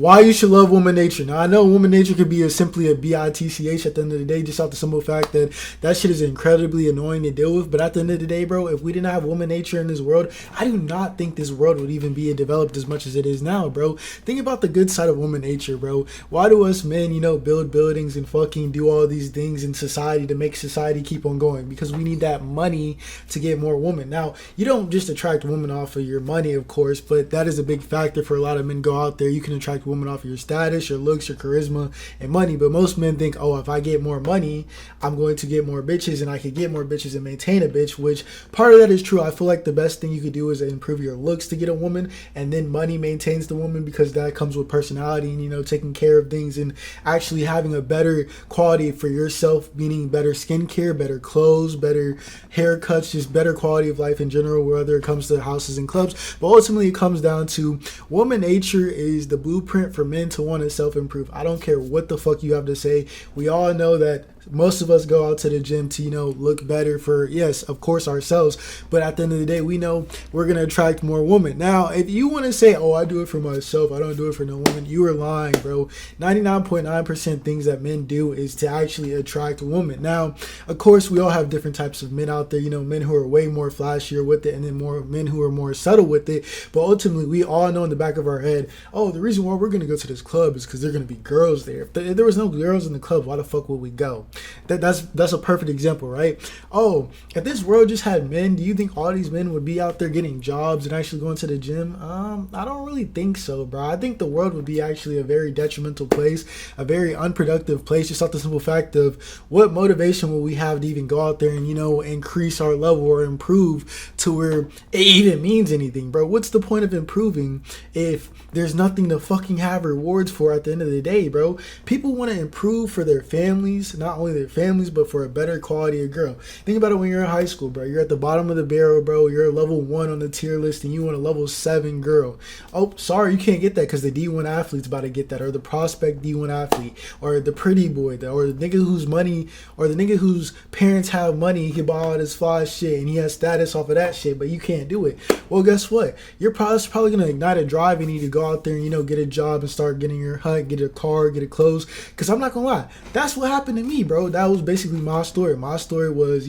why you should love woman nature. Now I know woman nature could be simply a bitch at the end of the day, just off the simple fact that that shit is incredibly annoying to deal with. But at the end of the day, bro, if we didn't have woman nature in this world, I do not think this world would even be developed as much as it is now, bro. Think about the good side of woman nature, bro. Why do us men, build buildings and fucking do all these things in society to make society keep on going? Because we need that money to get more women. Now, you don't just attract women off of your money, of course, but that is a big factor for a lot of men. Go out there, you can attract women off of your status, your looks, your charisma, and money. But most men think, oh, if I get more money, I'm going to get more bitches, and I can get more bitches and maintain a bitch, which part of that is true. I feel like the best thing you could do is improve your looks to get a woman, and then money maintains the woman, because that comes with personality and, taking care of things and actually having a better quality for yourself, meaning better skincare, better clothes, better haircuts, just better quality of life in general, whether it comes to houses and clubs. But ultimately, it comes down to woman nature is the blueprint for men to want to self-improve. I don't care what the fuck you have to say. We all know that most of us go out to the gym to, look better for, yes, of course, ourselves. But at the end of the day, we know we're going to attract more women. Now, if you want to say, oh, I do it for myself, I don't do it for no woman, you are lying, bro. 99.9% things that men do is to actually attract women. Now, of course, we all have different types of men out there, men who are way more flashier with it, and then more men who are more subtle with it. But ultimately, we all know in the back of our head, oh, the reason why we're going to go to this club is because there are going to be girls there. If there was no girls in the club, why the fuck would we go? That's a perfect example, right? Oh, if this world just had men, do you think all these men would be out there getting jobs and actually going to the gym? I don't really think so, bro. I think the world would be actually a very detrimental place, a very unproductive place, just off the simple fact of what motivation will we have to even go out there and, increase our level or improve to where it even means anything, bro. What's the point of improving if there's nothing to fucking have rewards for at the end of the day, bro? People want to improve for their families, not only their families, but for a better quality of girl. Think about it when you're in high school, bro. You're at the bottom of the barrel, bro. You're level 1 on the tier list, and you want a level 7 girl. Oh, sorry, you can't get that because the D1 athlete's about to get that, or the prospect D1 athlete, or the pretty boy, or the nigga whose money, or the nigga whose parents have money, he can buy all this fly shit, and he has status off of that shit, but you can't do it. Well, guess what? You're probably going to ignite a drive and need to go out there and, get a job and start getting your hut, get a car, get a clothes. Because I'm not going to lie, that's what happened to me, bro. That was basically my story. My story was,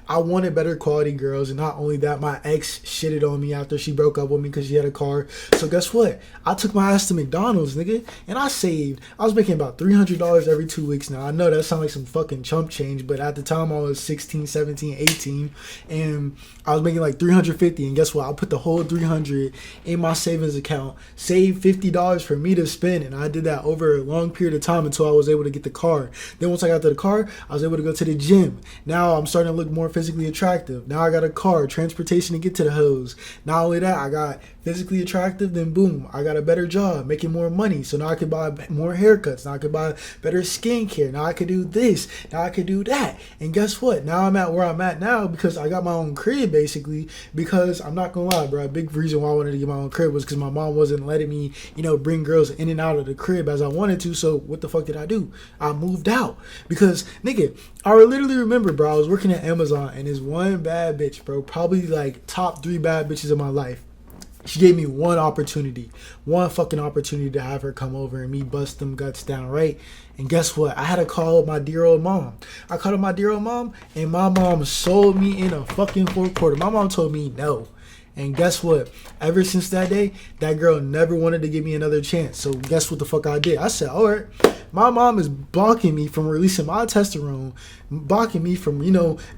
I wanted better quality girls, and not only that, my ex shitted on me after she broke up with me because she had a car. So guess what? I took my ass to McDonald's, nigga, and I saved. I was making about $300 every 2 weeks. Now, I know that sounds like some fucking chump change, but at the time I was 16, 17, 18, and I was making like $350, and guess what? I put the whole $300 in my savings account, saved $50 for me to spend, and I did that over a long period of time until I was able to get the car. Then once I got to the car, I was able to go to the gym. Now I'm starting to look more physically attractive. Now I got a car, transportation to get to the hoes. Not only that, I got physically attractive, then boom, I got a better job, making more money. So now I could buy more haircuts. Now I could buy better skincare. Now I could do this. Now I could do that. And guess what? Now I'm at where I'm at now because I got my own crib, basically. Because I'm not gonna lie, bro, a big reason why I wanted to get my own crib was because my mom wasn't letting me, bring girls in and out of the crib as I wanted to. So what the fuck did I do? I moved out because, nigga, I literally remember, bro, I was working at Amazon, and this one bad bitch, bro, probably like top 3 bad bitches in my life. She gave me one fucking opportunity to have her come over and me bust them guts down, right? And guess what? I had to call up my dear old mom. I called up my dear old mom, and my mom sold me in a fucking fourth quarter. My mom told me no. And guess what? Ever since that day, that girl never wanted to give me another chance. So guess what the fuck I did? I said, all right, my mom is blocking me from releasing my testosterone, blocking me from,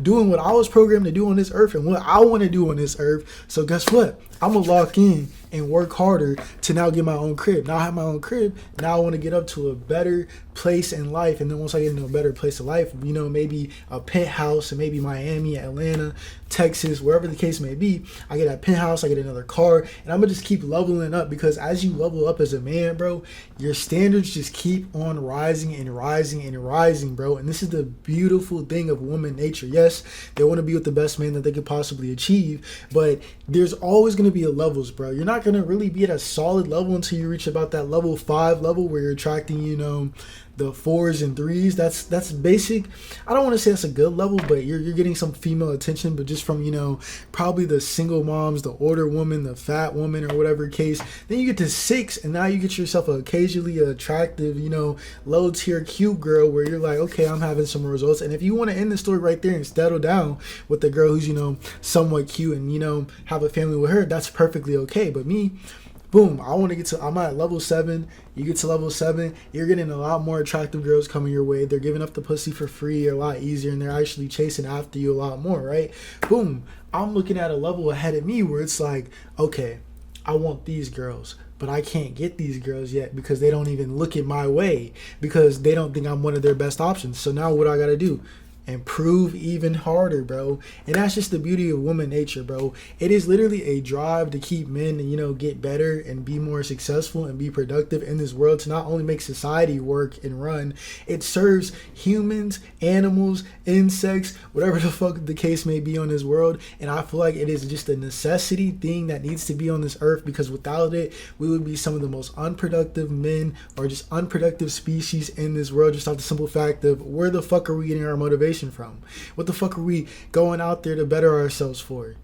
doing what I was programmed to do on this earth and what I want to do on this earth. So guess what? I'm going to lock in and work harder to now get my own crib. Now I have my own crib. Now I want to get up to a better place in life. And then once I get into a better place of life, maybe a penthouse and maybe Miami, Atlanta, Texas, wherever the case may be, I get a penthouse, I get another car, and I'm going to just keep leveling up because as you level up as a man, bro, your standards just keep on rising and rising and rising, bro. And this is the beautiful thing of woman nature. Yes, they want to be with the best man that they could possibly achieve, but there's always going to be a levels, bro. You're not going to really be at a solid level until you reach about that level 5 level where you're attracting, the fours and threes, that's basic. I don't want to say that's a good level, but you're getting some female attention, but just from, you know, probably the single moms, the older woman, the fat woman, or whatever case. Then you get to 6, and now you get yourself a occasionally attractive, you know, low tier cute girl where you're like, okay, I'm having some results. And if you want to end the story right there and settle down with the girl who's, you know, somewhat cute and, you know, have a family with her, that's perfectly okay. But me, boom, I want to get to, I'm at level 7. You get to level 7, you're getting a lot more attractive girls coming your way. They're giving up the pussy for free a lot easier, and they're actually chasing after you a lot more, right? Boom, I'm looking at a level ahead of me where it's like, okay, I want these girls, but I can't get these girls yet because they don't even look at my way, because they don't think I'm one of their best options. So now what I gotta do? Improve even harder, bro. And that's just the beauty of woman nature, bro. It is literally a drive to keep men, you know, get better and be more successful and be productive in this world, to not only make society work and run, it serves humans, animals, insects, whatever the fuck the case may be on this world. And I feel like it is just a necessity thing that needs to be on this earth, because without it, we would be some of the most unproductive men or just unproductive species in this world, just off the simple fact of where the fuck are we getting our motivation from? What the fuck are we going out there to better ourselves for?